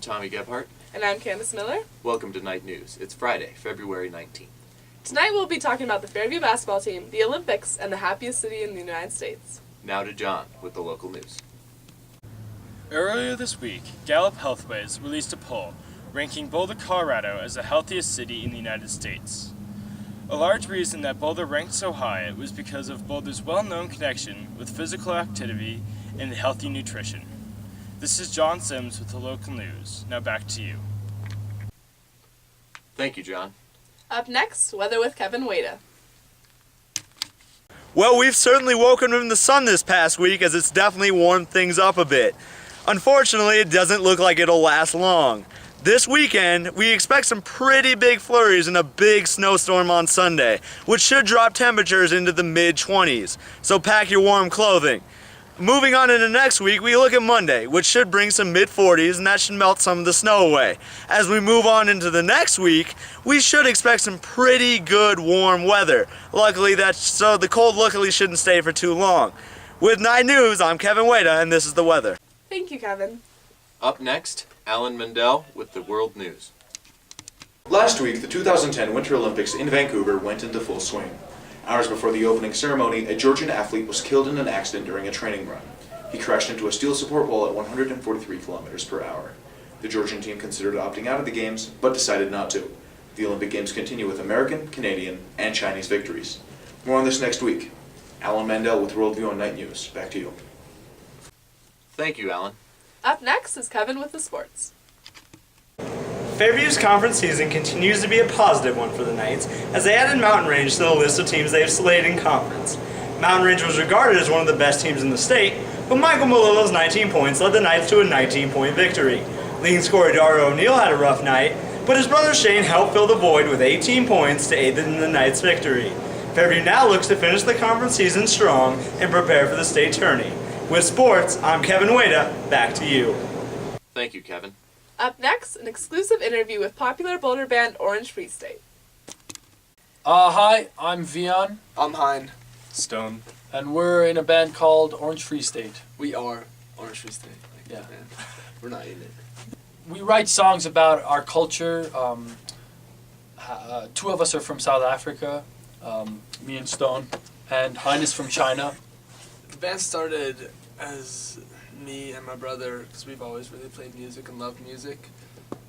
Tommy Gebhardt. And I'm Candace Miller. Welcome to Night News. It's Friday, February 19th. Tonight we'll be talking about the Farivew basketball team, the Olympics, and the happiest city in the United States. Now to John with the local news. Earlier this week, Gallup Healthways released a poll ranking Boulder, Colorado as the healthiest city in the United States. A large reason that Boulder ranked so high was because of Boulder's well-known connection with physical activity and healthy nutrition. This is John Sims with the local news. Now back to you. Thank you, John. Up next, weather with Kevin Wada. Well, we've certainly woken from the sun this past week as it's definitely warmed things up a bit. Unfortunately, it doesn't look like it'll last long. This weekend, we expect some pretty big flurries and a big snowstorm on Sunday, which should drop temperatures into the mid-20s, so pack your warm clothing. Moving on into next week, we look at Monday, which should bring some mid-40s, and that should melt some of the snow away. As we move on into the next week, we should expect some pretty good warm weather. Luckily, so the cold luckily shouldn't stay for too long. With Night News, I'm Kevin Wada, and this is the weather. Thank you, Kevin. Up next, Alan Mendel with the World News. Last week, the 2010 Winter Olympics in Vancouver went into full swing. Hours before the opening ceremony, a Georgian athlete was killed in an accident during a training run. He crashed into a steel support wall at 143 kilometers per hour. The Georgian team considered opting out of the Games, but decided not to. The Olympic Games continue with American, Canadian, and Chinese victories. More on this next week. Alan Mandel with Worldview on Night News. Back to you. Thank you, Alan. Up next is Kevin with the sports. Fairview's conference season continues to be a positive one for the Knights as they added Mountain Range to the list of teams they have slated in conference. Mountain Range was regarded as one of the best teams in the state, but Michael Malillo's 19 points led the Knights to a 19-point victory. Leading scorer Dario O'Neal had a rough night, but his brother Shane helped fill the void with 18 points to aid in the Knights' victory. Fairview now looks to finish the conference season strong and prepare for the state tourney. With sports, I'm Kevin Wada. Back to you. Thank you, Kevin. Up next, an exclusive interview with popular Boulder band Orange Free State. Hi, I'm Vian. I'm Hein. Stone. And we're in a band called Orange Free State. We are Orange Free State. Yeah. Man. We're not in it. We write songs about our culture. Two of us are from South Africa, me and Stone, and Hein is from China. The band started as me and my brother, because we've always really played music and loved music,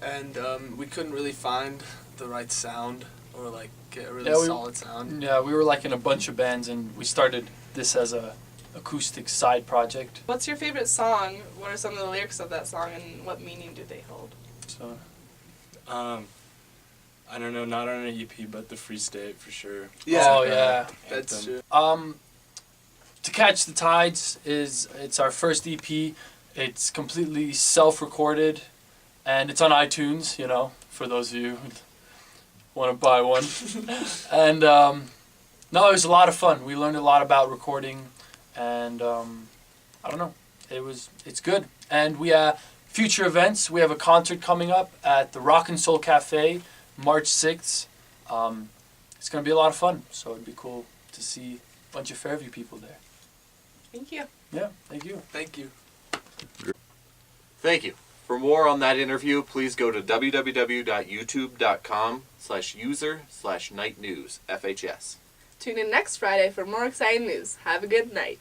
and we couldn't really find the right sound or like get a really solid sound. Yeah, we were like in a bunch of bands, and we started this as a acoustic side project. What's your favorite song? What are some of the lyrics of that song, and what meaning do they hold? So, I don't know, not on an EP, but the Free State for sure. Yeah. Oh yeah, That's true. To Catch the Tides it's our first EP. It's completely self-recorded, and it's on iTunes, you know, for those of you who want to buy one. And no, it was a lot of fun. We learned a lot about recording, and I don't know, it's good. And we have future events. We have a concert coming up at the Rock and Soul Cafe, March 6th. It's going to be a lot of fun, so it'd be cool to see a bunch of Fairview people there. Thank you. Yeah, thank you. Thank you. Thank you. For more on that interview, please go to www.youtube.com/user/nightnewsfhs. Tune in next Friday for more exciting news. Have a good night.